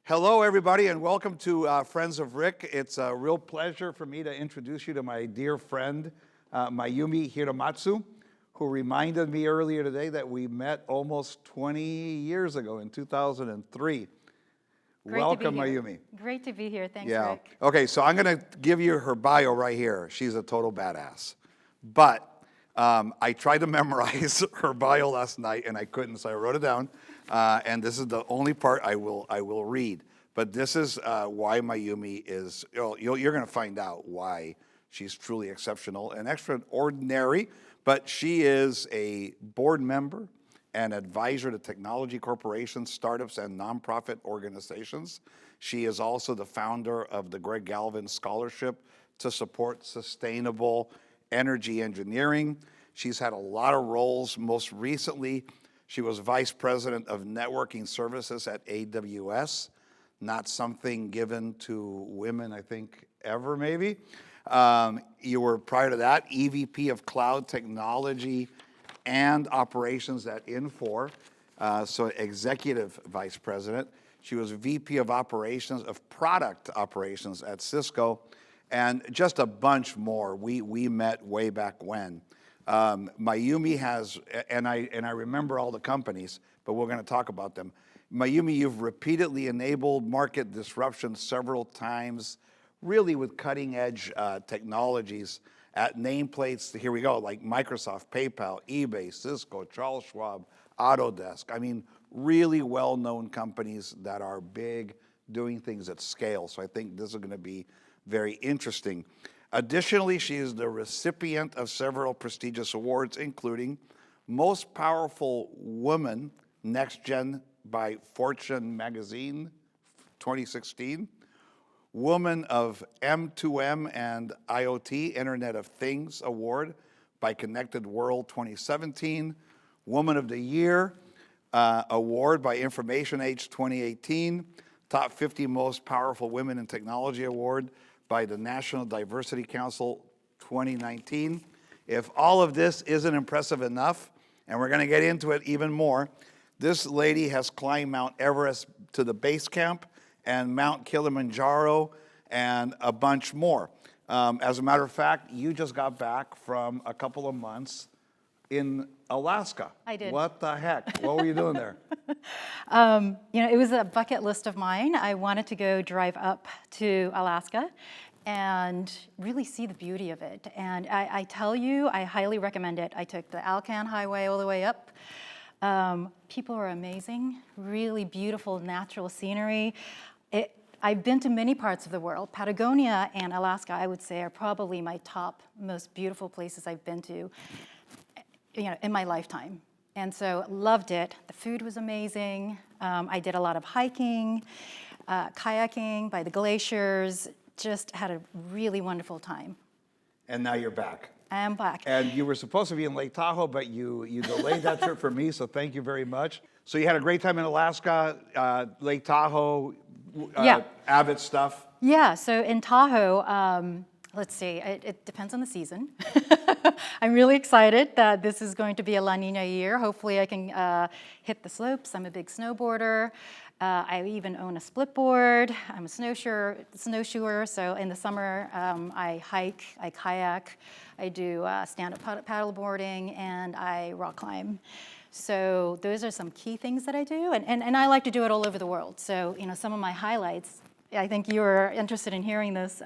Hello, everybody, and welcome to Friends of Rick. It's a real pleasure for me to introduce you to my dear friend, Mayumi Hiramatsu, who reminded me earlier today that we met almost 20 years ago in 2003. Welcome, Mayumi. Great to be here. Thanks, Yeah. Rick. Okay, so I'm going to give you her bio right here. She's a total badass. But I tried to memorize her bio last night, and I couldn't, so I wrote it down. And this is the only part I will read. But this is why Mayumi is, you're going to find out why she's truly exceptional and extraordinary. But she is a board member and advisor to technology corporations, startups, and nonprofit organizations. She is also the founder of the Greg Galvin Scholarship to support sustainable energy engineering. She's had a lot of roles. Most recently, she was vice president of networking services at AWS, not something given to women, I think, ever maybe. You were, prior to that, EVP of cloud technology and operations at Infor, so executive vice president. She was VP of operations, of product operations at Cisco, and just a bunch more. We met way back when. Mayumi has, and I remember all the companies, but we're going to talk about them. Mayumi, you've repeatedly enabled market disruption several times, really with cutting edge technologies at nameplates, here we go, like Microsoft, PayPal, eBay, Cisco, Charles Schwab, Autodesk. I mean, really well-known companies that are big, doing things at scale. So I think this is going to be very interesting. Additionally, she is the recipient of several prestigious awards, including Most Powerful Woman, Next Gen by Fortune Magazine, 2016. Woman of M2M and IoT, Internet of Things Award by Connected World 2017. Woman of the Year Award by Information Age 2018. Top 50 Most Powerful Women in Technology Award by the National Diversity Council 2019. If all of this isn't impressive enough, and we're going to get into it even more, this lady has climbed Mount Everest to the base camp and Mount Kilimanjaro and a bunch more. As a matter of fact, you just got back from a couple of months in Alaska. I did. What the heck? What were you doing there? It was a bucket list of mine. I wanted to go drive up to Alaska and really see the beauty of it. And I tell you, I highly recommend it. I took the Alcan Highway all the way up. People are amazing, really beautiful natural scenery. I've been to many parts of the world. Patagonia and Alaska, I would say, are probably my top most beautiful places I've been to, in my lifetime. And so loved it. The food was amazing. I did a lot of hiking, kayaking by the glaciers, just had a really wonderful time. And now you're back. I am back. And you were supposed to be in Lake Tahoe, but you delayed that trip for me, so thank you very much. So you had a great time in Alaska, Lake Tahoe, Yeah. Abbott stuff. Yeah, so in Tahoe, let's see, it depends on the season. I'm really excited that this is going to be a La Nina year. Hopefully I can hit the slopes. I'm a big snowboarder. I even own a split board. I'm a snowshoer, so in the summer I hike, I kayak, I do stand-up paddle boarding, and I rock climb. So those are some key things that I do, and I like to do it all over the world. So some of my highlights, I think you were interested in hearing this,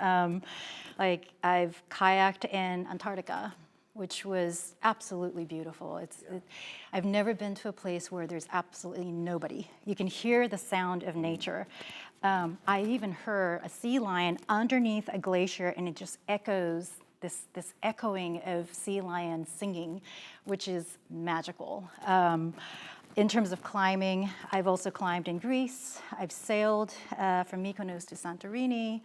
like I've kayaked in Antarctica, which was absolutely beautiful. I've never been to a place where there's absolutely nobody. You can hear the sound of nature. I even heard a sea lion underneath a glacier, and it just echoes this echoing of sea lions singing, which is magical. In terms of climbing, I've also climbed in Greece. I've sailed from Mykonos to Santorini.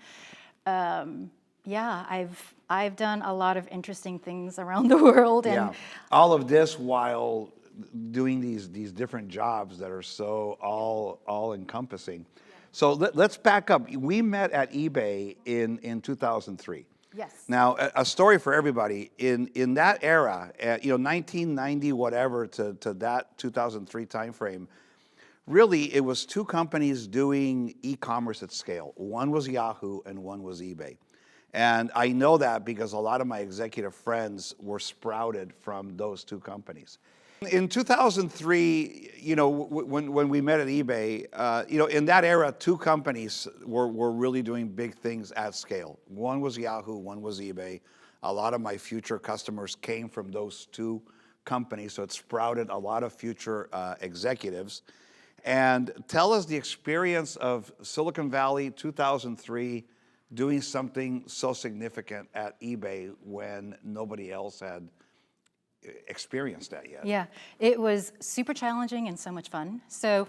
I've done a lot of interesting things around the world. And all of this while doing these different jobs that are so all encompassing. So let's back up. We met at eBay in 2003. Yes. Now, a story for everybody. In that era, 1990 whatever to that 2003 timeframe, Really, it was two companies doing e-commerce at scale. One was Yahoo and one was eBay. And I know that because a lot of my executive friends were sprouted from those two companies. In 2003, when we met at eBay, in that era, two companies were really doing big things at scale. One was Yahoo, one was eBay. A lot of my future customers came from those two companies, so it sprouted a lot of future executives. And tell us the experience of Silicon Valley 2003 doing something so significant at eBay when nobody else had experienced that yet. Yeah, it was super challenging and so much fun. So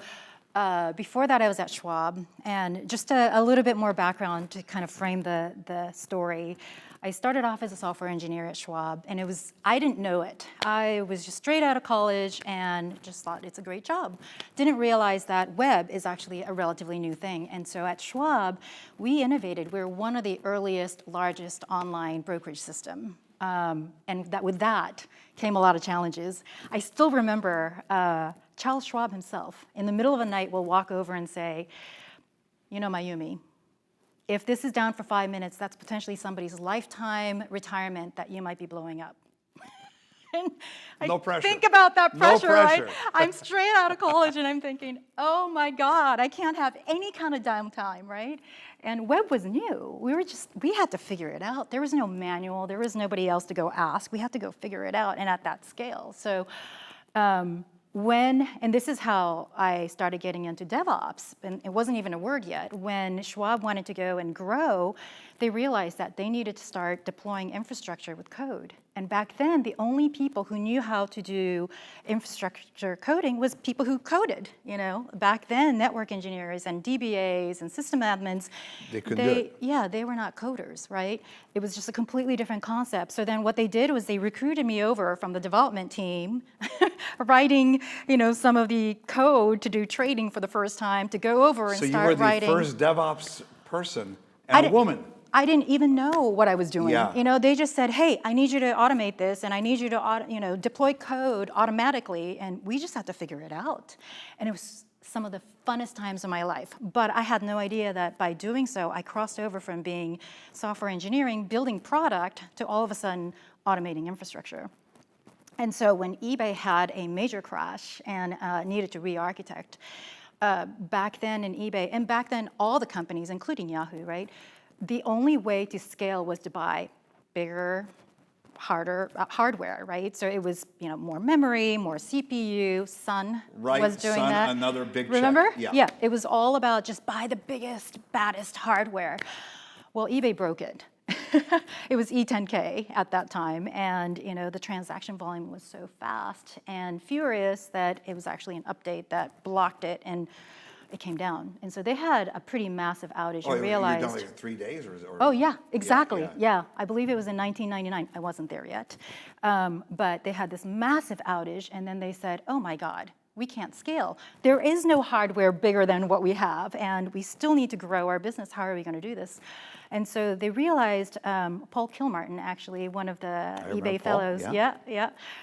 before that, I was at Schwab, and just a little bit more background to kind of frame the story. I started off as a software engineer at Schwab, and I didn't know it. I was just straight out of college and just thought it's a great job. Didn't realize that web is actually a relatively new thing. And so at Schwab, we innovated. We're one of the earliest, largest online brokerage system. And that with that came a lot of challenges. I still remember Charles Schwab himself, in the middle of the night, will walk over and say, Mayumi, if this is down for 5 minutes, that's potentially somebody's lifetime retirement that you might be blowing up. And No pressure. Think about that pressure, No pressure. right? I'm straight out of college and I'm thinking, oh my God, I can't have any kind of downtime, right? And web was new. We had to figure it out. There was no manual. There was nobody else to go ask. We had to go figure it out, and at that scale. So and this is how I started getting into DevOps, and it wasn't even a word yet. When Schwab wanted to go and grow, they realized that they needed to start deploying infrastructure with code. And back then, the only people who knew how to do infrastructure coding was people who coded. Back then, network engineers and DBAs and system admins, they couldn't do it. Yeah, they were not coders, right? It was just a completely different concept. So then what they did was they recruited me over from the development team, writing, some of the code to do trading for the first time, to go over and start writing. So you were the first DevOps person and a woman. I didn't even know what I was doing. Yeah. They just said, hey, I need you to automate this, and I need you to, deploy code automatically, and we just had to figure it out. And it was some of the funnest times of my life. But I had no idea that by doing so, I crossed over from being software engineering, building product, to all of a sudden automating infrastructure. And so when eBay had a major crash and needed to re-architect, back then in eBay, and back then all the companies, including Yahoo, right? The only way to scale was to buy bigger, harder hardware, right? So it was, more memory, more CPU. Sun was doing Sun, that. Another big Remember? check. Yeah, it was all about just buy the biggest, baddest hardware. Well, eBay broke it. It was E10K at that time, and the transaction volume was so fast and furious that it was actually an update that blocked it, and it came down. And so they had a pretty massive outage. Oh, and realized, you're done like 3 days, or oh yeah, exactly. Yeah. I believe it was in 1999. I wasn't there yet, but they had this massive outage, and then they said, oh my God, we can't scale. There is no hardware bigger than what we have, and we still need to grow our business. How are we going to do this? And so they realized, Paul Kilmartin, actually, one of the eBay fellows,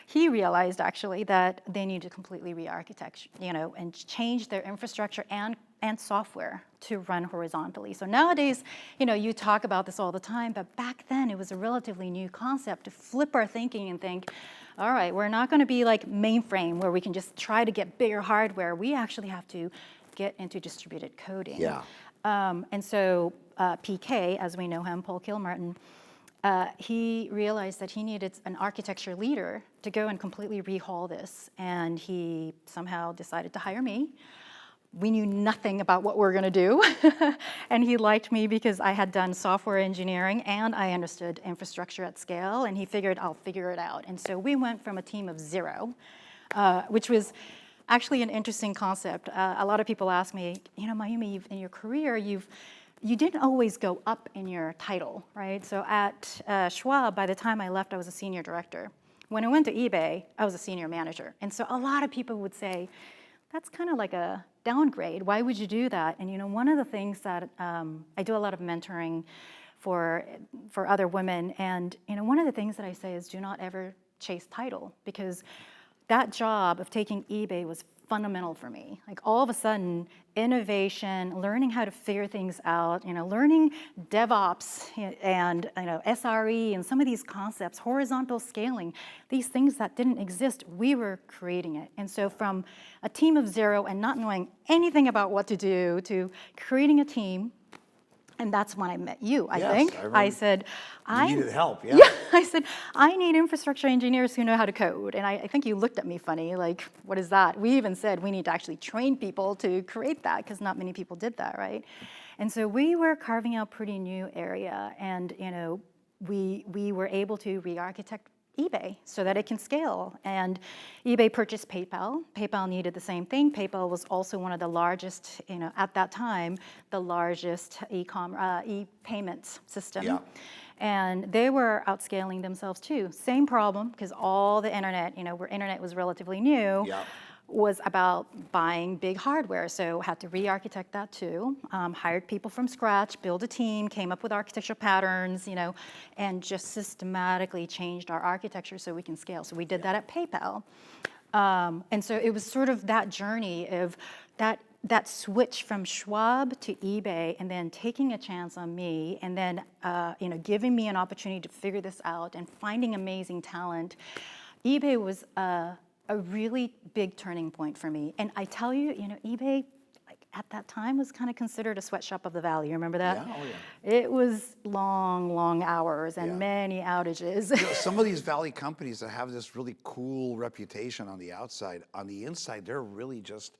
he realized actually that they need to completely re-architect, and change their infrastructure and software to run horizontally. So nowadays, you talk about this all the time, but back then it was a relatively new concept to flip our thinking and think, all right, we're not going to be like mainframe where we can just try to get bigger hardware. We actually have to get into distributed coding. Yeah. And so PK, as we know him, Paul Kilmartin, he realized that he needed an architecture leader to go and completely rehaul this. And he somehow decided to hire me. We knew nothing about what we were going to do. And he liked me because I had done software engineering and I understood infrastructure at scale. And he figured I'll figure it out. And so we went from a team of 0, which was actually an interesting concept. A lot of people ask me, Mayumi, in your career, you didn't always go up in your title, right? So at Schwab, by the time I left, I was a senior director. When I went to eBay, I was a senior manager. And so a lot of people would say, that's kind of like a downgrade. Why would you do that? And one of the things that I do a lot of mentoring for other women, and one of the things that I say is do not ever chase title, because that job of taking eBay was fundamental for me. Like all of a sudden, innovation, learning how to figure things out, learning DevOps and SRE and some of these concepts, horizontal scaling, these things that didn't exist, we were creating it. And so from a team of 0 and not knowing anything about what to do to creating a team. And that's when I met you, I think. I said, you needed help, yeah. Yeah, I said, I need infrastructure engineers who know how to code. And I think you looked at me funny, like, what is that? We even said we need to actually train people to create that, because not many people did that, right? And so we were carving out pretty new area, and we were able to re-architect eBay so that it can scale. And eBay purchased PayPal. PayPal needed the same thing. PayPal was also one of the largest, at that time, the largest e-payments system. Yeah. And they were outscaling themselves too. Same problem, because all the internet, where internet was relatively new, Yeah. was about buying big hardware. So had to re-architect that too. Hired people from scratch, build a team, came up with architecture patterns, and just systematically changed our architecture so we can scale. So we did that at PayPal. And so it was sort of that journey of that switch from Schwab to eBay, and then taking a chance on me, and then giving me an opportunity to figure this out and finding amazing talent. eBay was a really big turning point for me. And I tell you, eBay at that time was kind of considered a sweatshop of the valley. You remember that? Yeah, oh yeah. It was long hours and many outages. Some of these valley companies that have this really cool reputation on the outside, on the inside, they're really just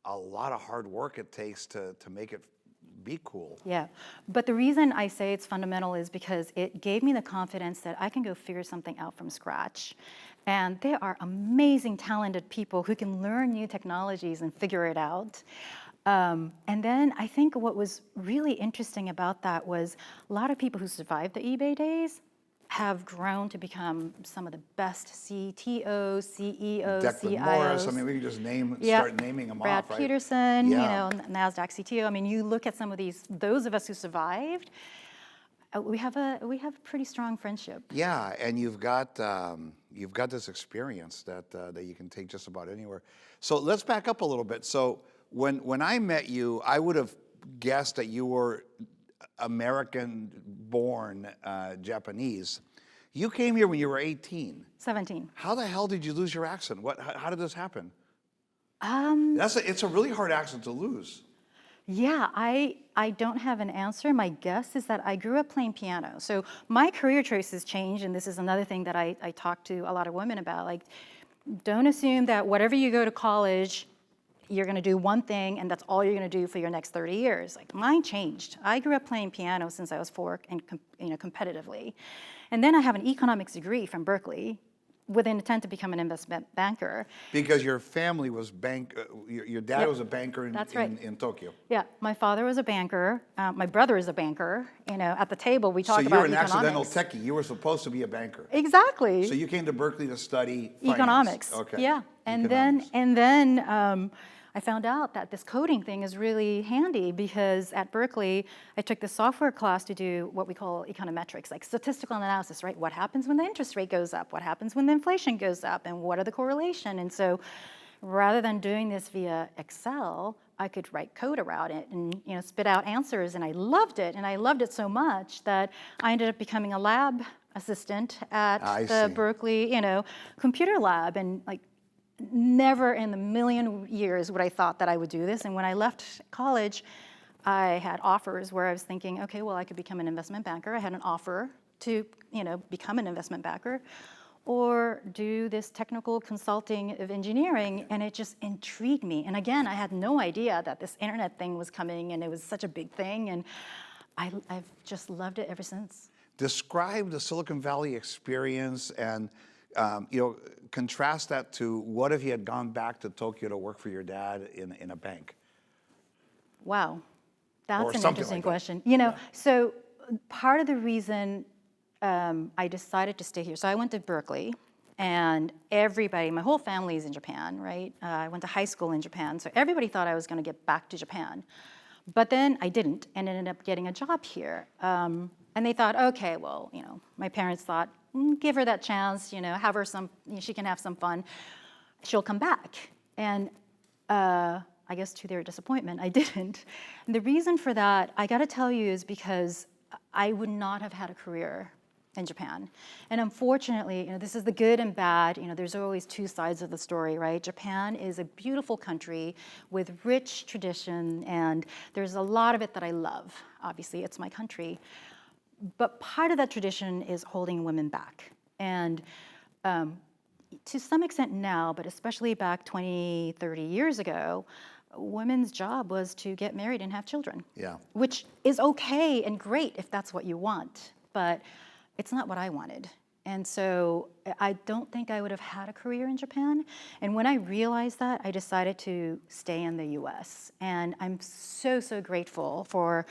a lot of hard work it takes to make it be cool. Yeah, but the reason I say it's fundamental is because it gave me the confidence that I can go figure something out from scratch. And there are amazing, talented people who can learn new technologies and figure it out. And then I think what was really interesting about that was a lot of people who survived the eBay days have grown to become some of the best CTOs, CEOs, Declan CIOs. Morris, I mean, we can just start naming them Brad off, right? Peterson, Yeah. NASDAQ CTO. I mean, you look at some of those of us who survived, we have a pretty strong friendship. Yeah, and you've got this experience that you can take just about anywhere. So let's back up a little bit. So when I met you, I would have guessed that you were American-born Japanese. You came here when you were 18. 17. How the hell did you lose your accent? How did this happen? It's a really hard accent to lose. Yeah, I don't have an answer. My guess is that I grew up playing piano. So my career choices changed, and this is another thing that I talk to a lot of women about. Like, don't assume that whatever you go to college, you're going to do one thing, and that's all you're going to do for your next 30 years. Like, mine changed. I grew up playing piano since I was 4, and competitively. And then I have an economics degree from Berkeley, with an intent to become an investment banker. Because your family was your dad was a banker in Tokyo. Yeah, my father was a banker. My brother is a banker. At the table we talk So about you're an accidental economics. techie. You were supposed to be a banker. Exactly. So you came to Berkeley to study finance. Economics. Okay. Yeah, and then I found out that this coding thing is really handy, because at Berkeley I took the software class to do what we call econometrics, like statistical analysis, right? What happens when the interest rate goes up? What happens when the inflation goes up? And what are the correlation? And so rather than doing this via Excel, I could write code around it and spit out answers, and I loved it. And I loved it so much that I ended up becoming a lab assistant at the Berkeley computer lab, and like, never in a million years would I thought that I would do this. And when I left college, I had offers where I was thinking, okay, well, I could become an investment banker. I had an offer to, become an investment banker, or do this technical consulting of engineering, and it just intrigued me. And again, I had no idea that this internet thing was coming, and it was such a big thing, and I've just loved it ever since. Describe the Silicon Valley experience, and contrast that to what if you had gone back to Tokyo to work for your dad in a bank? Wow, that's an interesting like question. Yeah. So part of the reason I decided to stay here, so I went to Berkeley, and everybody, my whole family is in Japan, right? I went to high school in Japan, so everybody thought I was going to get back to Japan. But then I didn't, and ended up getting a job here. And they thought, okay, well, my parents thought, give her that chance, have her she can have some fun. She'll come back. And I guess to their disappointment, I didn't. And the reason for that, I got to tell you, is because I would not have had a career in Japan. And unfortunately, this is the good and bad. There's always two sides of the story, right? Japan is a beautiful country with rich tradition, and there's a lot of it that I love. Obviously, it's my country. But part of that tradition is holding women back. And to some extent now, but especially back 20, 30 years ago, women's job was to get married and have children. Yeah. Which is okay and great if that's what you want, but it's not what I wanted. And so I don't think I would have had a career in Japan. And when I realized that, I decided to stay in the US. And I'm so, so grateful for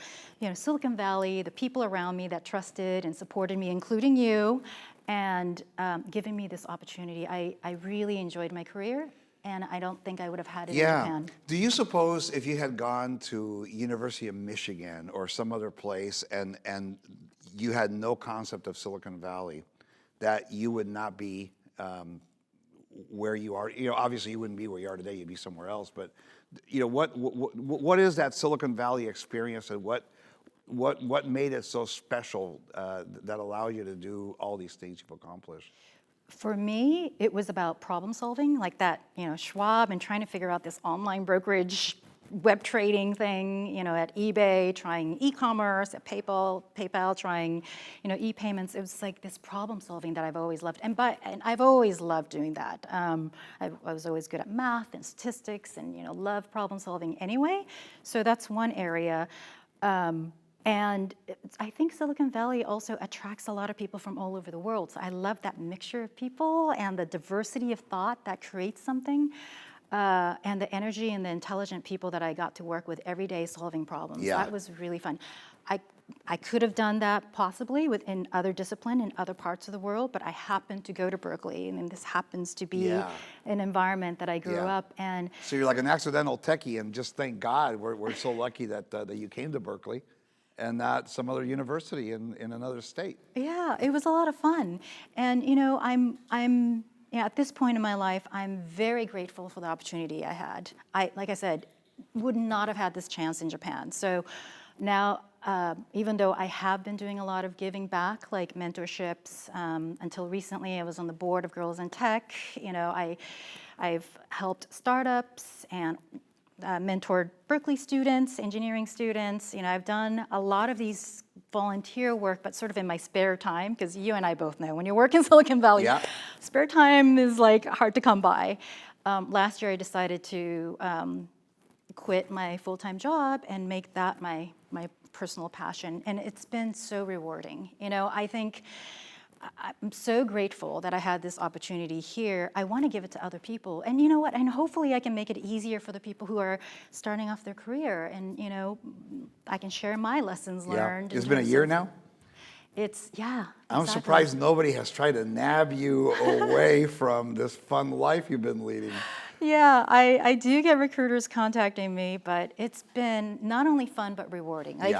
Silicon Valley, the people around me that trusted and supported me, including you, and giving me this opportunity. I really enjoyed my career, and I don't think I would have had it in Japan. Do you suppose if you had gone to University of Michigan or some other place and you had no concept of Silicon Valley, that you would not be where you are? Obviously you wouldn't be where you are today. You'd be somewhere else. But what is that Silicon Valley experience, and what made it so special that allowed you to do all these things you've accomplished? For me, it was about problem solving, like that, Schwab, and trying to figure out this online brokerage web trading thing, at eBay, trying e-commerce, at PayPal, trying, e-payments. It was like this problem solving that I've always loved. And I've always loved doing that. I was always good at math and statistics and, love problem solving anyway. So that's one area. And I think Silicon Valley also attracts a lot of people from all over the world. So I love that mixture of people and the diversity of thought that creates something, and the energy and the intelligent people that I got to work with every day solving problems. Yeah. That was really fun. I could have done that possibly within other discipline in other parts of the world, but I happened to go to Berkeley, and this happens to be an environment that I grew up in. So you're like an accidental techie, and just thank God we're so lucky that you came to Berkeley and not some other university in another state. Yeah, it was a lot of fun. And I'm at this point in my life, I'm very grateful for the opportunity I had. Like I said, would not have had this chance in Japan. So now, even though I have been doing a lot of giving back, like mentorships, until recently I was on the board of Girls in Tech. I've helped startups and mentored Berkeley students, engineering students. I've done a lot of these volunteer work, but sort of in my spare time, because you and I both know when you work in Silicon Valley, spare time is like hard to come by. Last year I decided to quit my full-time job and make that my personal passion, and it's been so rewarding. I think I'm so grateful that I had this opportunity here. I want to give it to other people. And you know what? And hopefully I can make it easier for the people who are starting off their career. And, I can share my lessons learned. It's been a year now? It's, I'm surprised nobody has tried to nab you away from this fun life you've been leading. Yeah, I do get recruiters contacting me, but it's been not only fun, but rewarding. Like,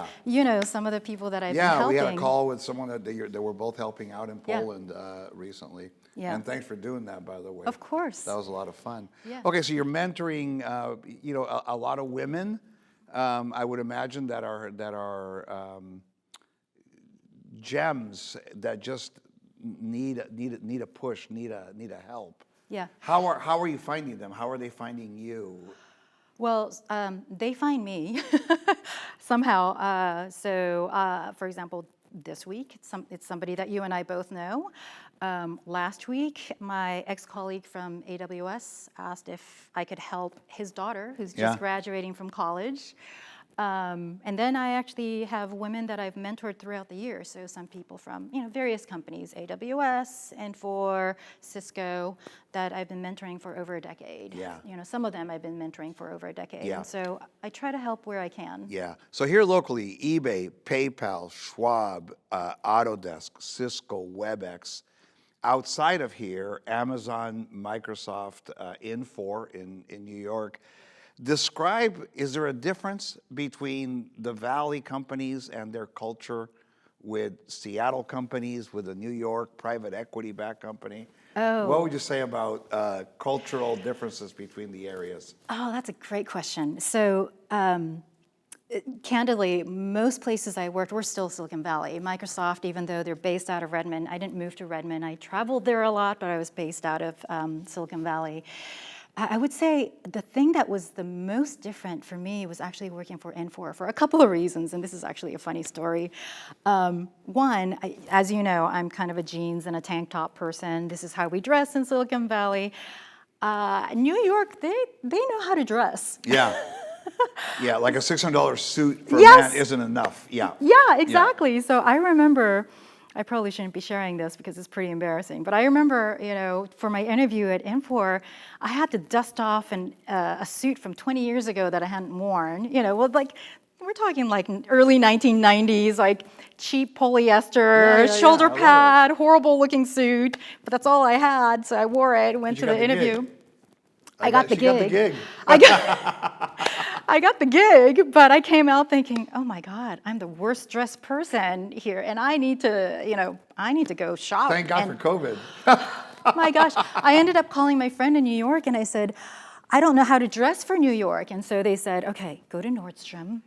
some of the people that I've been helping. Yeah, we had a call with someone that we're both helping out in Poland recently. Yeah. And thanks for doing that, by the way. Of course. That was a lot of fun. Yeah. Okay, so you're mentoring, a lot of women, I would imagine, that are gems that just need a push, need a help. Yeah. How are you finding them? How are they finding you? Well, they find me somehow. For example, this week, it's somebody that you and I both know. Last week, my ex-colleague from AWS asked if I could help his daughter, who's just graduating from college. And then I actually have women that I've mentored throughout the year. So some people from various companies, AWS and for Cisco, that I've been mentoring for over a decade. Yeah. Some of them I've been mentoring for over a decade. Yeah. And so I try to help where I can. Yeah. So here locally, eBay, PayPal, Schwab, Autodesk, Cisco, WebEx. Outside of here, Amazon, Microsoft, Infor in New York. Describe, is there a difference between the Valley companies and their culture with Seattle companies, with a New York private equity-backed company? What would you say about cultural differences between the areas? Oh, that's a great question. So, candidly, most places I worked were still Silicon Valley. Microsoft, even though they're based out of Redmond, I didn't move to Redmond. I traveled there a lot, but I was based out of Silicon Valley. I would say the thing that was the most different for me was actually working for Infor for a couple of reasons, and this is actually a funny story. One, as you know, I'm kind of a jeans and a tank top person. This is how we dress in Silicon Valley. New York, they know how to dress. Yeah. Yeah, like a $600 suit for Yes. a man isn't enough. Yeah. Yeah, exactly. So I remember, I probably shouldn't be sharing this because it's pretty embarrassing, but I remember, for my interview at Infor, I had to dust off a suit from 20 years ago that I hadn't worn. We're talking like early 1990s, like cheap polyester, Yeah, shoulder I love pad, horrible looking suit, but that's all I had, so I wore it, went you to got the the interview. gig. I got the She got the gig. gig. I got the gig, but I came out thinking, oh my God, I'm the worst dressed person here, and I need to go shop. Thank God for COVID. My gosh, I ended up calling my friend in New York, and I said, I don't know how to dress for New York. And so they said, okay, go to Nordstrom.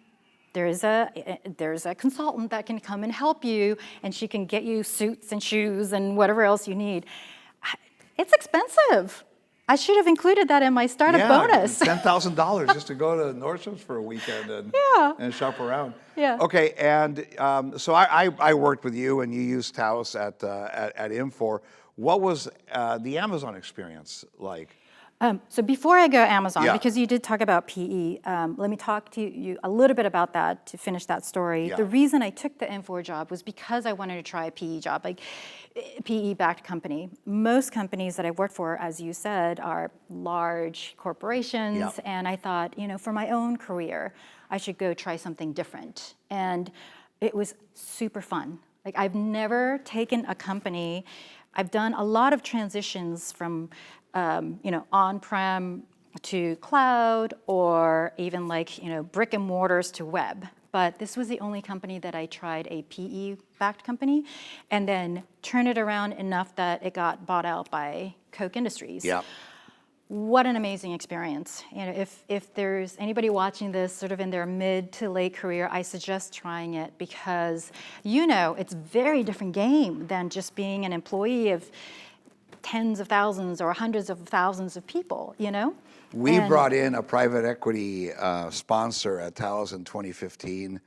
There's a consultant that can come and help you, and she can get you suits and shoes and whatever else you need. It's expensive. I should have included that in my startup bonus. $10,000 just to go to Nordstrom's for a weekend and shop around. Yeah. Okay, and so I worked with you, and you used Taos at Infor. What was the Amazon experience like? So before I go Amazon, Yeah. because you did talk about PE, let me talk to you a little bit about that to finish that story. Yeah. The reason I took the Infor job was because I wanted to try a PE job, like PE-backed company. Most companies that I worked for, as you said, are large corporations, Yeah. and I thought, for my own career, I should go try something different. And it was super fun. Like, I've never taken a company. I've done a lot of transitions from on-prem to cloud, or even brick and mortars to web. But this was the only company that I tried a PE-backed company, and then turn it around enough that it got bought out by Koch Industries. Yeah. What an amazing experience. If there's anybody watching this sort of in their mid to late career, I suggest trying it because, it's a very different game than just being an employee of tens of thousands or hundreds of thousands of people, We brought in a private equity sponsor at Taos in 2015,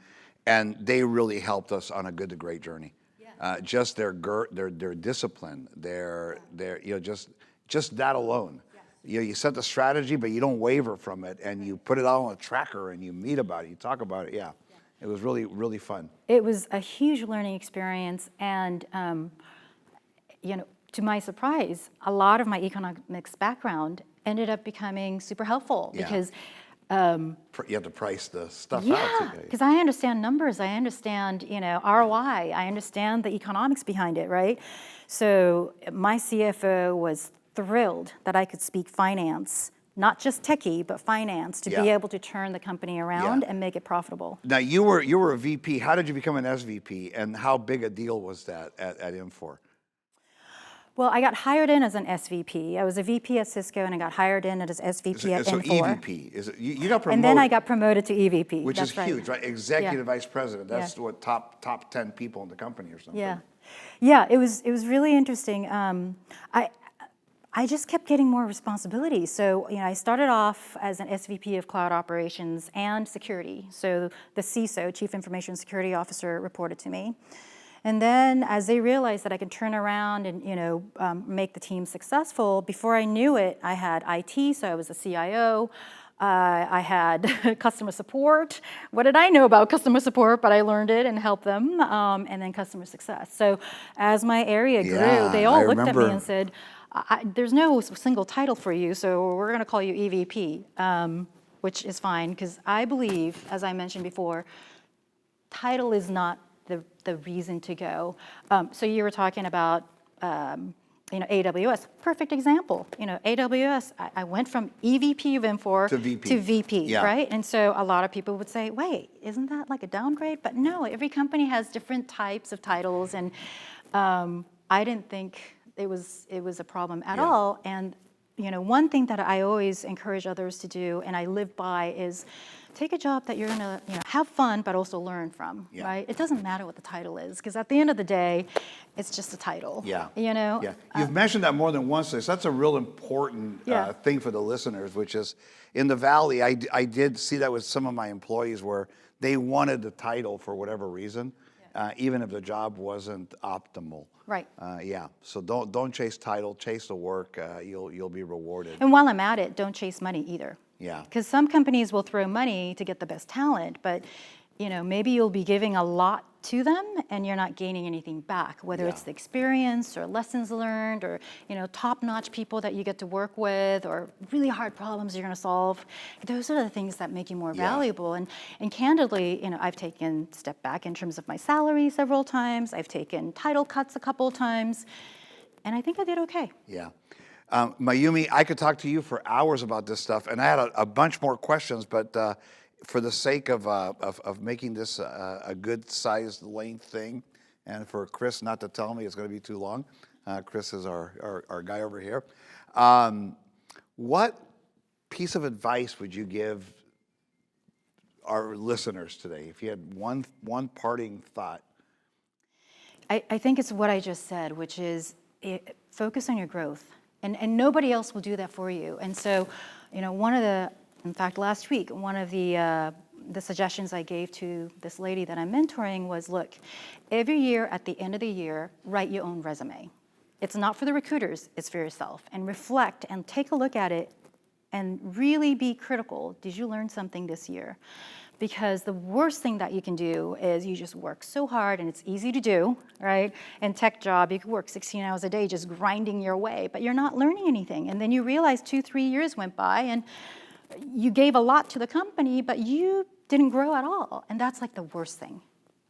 and they really helped us on a good to great journey. Yeah. Just their discipline, just that alone. Yes. You set the strategy, but you don't waver from it, and you put it out on a tracker, and you meet about it, you talk about it. Yeah, it was really, really fun. It was a huge learning experience, and to my surprise, a lot of my economics background ended up becoming super helpful because you have to price the stuff out. Yeah, because I understand numbers, I understand ROI, I understand the economics behind it, right? So my CFO was thrilled that I could speak finance, not just techie, but finance, to be able to turn the company around and make it profitable. Now you were a VP. How did you become an SVP, and how big a deal was that at Infor? Well, I got hired in as an SVP. I was a VP at Cisco, and I got hired in as SVP at So Infor. EVP, you got promoted. And then I got promoted to EVP. Which That's is right. huge, right? Executive Vice President. That's what top 10 people in the company or something. Yeah. It was really interesting. I just kept getting more responsibility. So I started off as an SVP of Cloud Operations and Security. So the CISO, Chief Information Security Officer, reported to me. And then as they realized that I could turn around and make the team successful, before I knew it, I had IT, so I was a CIO. I had customer support. What did I know about customer support? But I learned it and helped them, and then customer success. So as my area grew, they all looked at me and said, there's no single title for you, so we're going to call you EVP, which is fine, because I believe, as I mentioned before, title is not the reason to go. So you were talking about AWS, perfect example. AWS, I went from EVP of Infor to VP, right? And so a lot of people would say, wait, isn't that like a downgrade? But no, every company has different types of titles, and I didn't think it was a problem at Yeah. all. And one thing that I always encourage others to do, and I live by, is take a job that you're gonna have fun, but also learn from. Yeah. Right? It doesn't matter what the title is, because at the end of the day, it's just a title. Yeah. Yeah. You've mentioned that more than once. So that's a real important Yeah. thing for the listeners, which is in the Valley, I did see that with some of my employees where they wanted the title for whatever reason, even if the job wasn't optimal. Right. Yeah. So don't chase title, chase the work. You'll be rewarded. And while I'm at it, don't chase money either. Yeah. Because some companies will throw money to get the best talent, but maybe you'll be giving a lot to them and you're not gaining anything back, whether it's the experience or lessons learned or top-notch people that you get to work with or really hard problems you're going to solve. Those are the things that make you more valuable. And candidly, I've taken a step back in terms of my salary several times. I've taken title cuts a couple of times, and I think I did okay. Yeah. Mayumi, I could talk to you for hours about this stuff, and I had a bunch more questions, but for the sake of making this a good-sized length thing, and for Chris not to tell me it's going to be too long, Chris is our guy over here. What piece of advice would you give our listeners today if you had one parting thought? I think it's what I just said, which is focus on your growth. And nobody else will do that for you. And so, in fact, last week, one of the suggestions I gave to this lady that I'm mentoring was, look, every year at the end of the year, write your own resume. It's not for the recruiters, it's for yourself. And reflect and take a look at it and really be critical. Did you learn something this year? Because the worst thing that you can do is you just work so hard, and it's easy to do, right? In tech job, you could work 16 hours a day just grinding your way, but you're not learning anything. And then you realize 2-3 years went by, and you gave a lot to the company, but you didn't grow at all. And that's like the worst thing.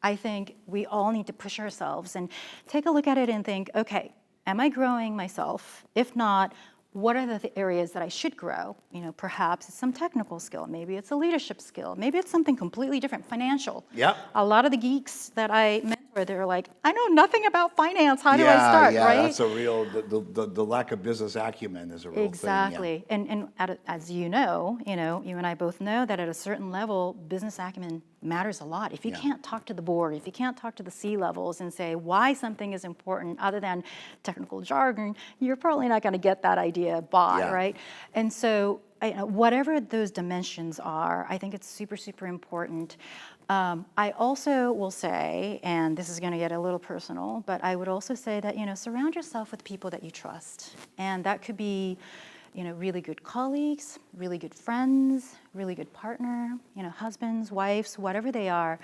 I think we all need to push ourselves and take a look at it and think, okay, am I growing myself? If not, what are the areas that I should grow? Perhaps it's some technical skill. Maybe it's a leadership skill. Maybe it's something completely different, financial. Yep. A lot of the geeks that I mentor, they're like, I know nothing about finance. How do I start, yeah, right? that's a real, the lack of business acumen is a real Exactly. thing. And as you and I both know that at a certain level, business acumen matters a lot. If you can't talk to the board, if you can't talk to the C-levels and say why something is important other than technical jargon, you're probably not going to get that idea by, right? And so whatever those dimensions are, I think it's super, super important. I also will say, and this is going to get a little personal, but I would also say that, surround yourself with people that you trust. And that could be, really good colleagues, really good friends, really good partner, husbands, wives, whatever they are.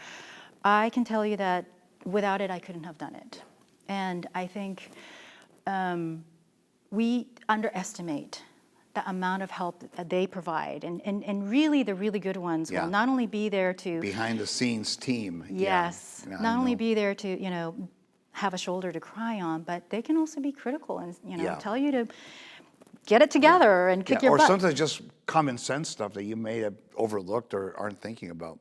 I can tell you that without it, I couldn't have done it. And I think we underestimate the amount of help that they provide. And really, the really good ones will not only be there to... Behind the scenes team. Yes. Not only be there to, have a shoulder to cry on, but they can also be critical and, tell you to get it together and kick your or butt. sometimes just common sense stuff that you may have overlooked or aren't thinking about.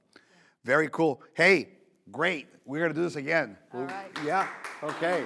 Very cool. Hey, great. We're going to do this again. All right. Yeah, okay.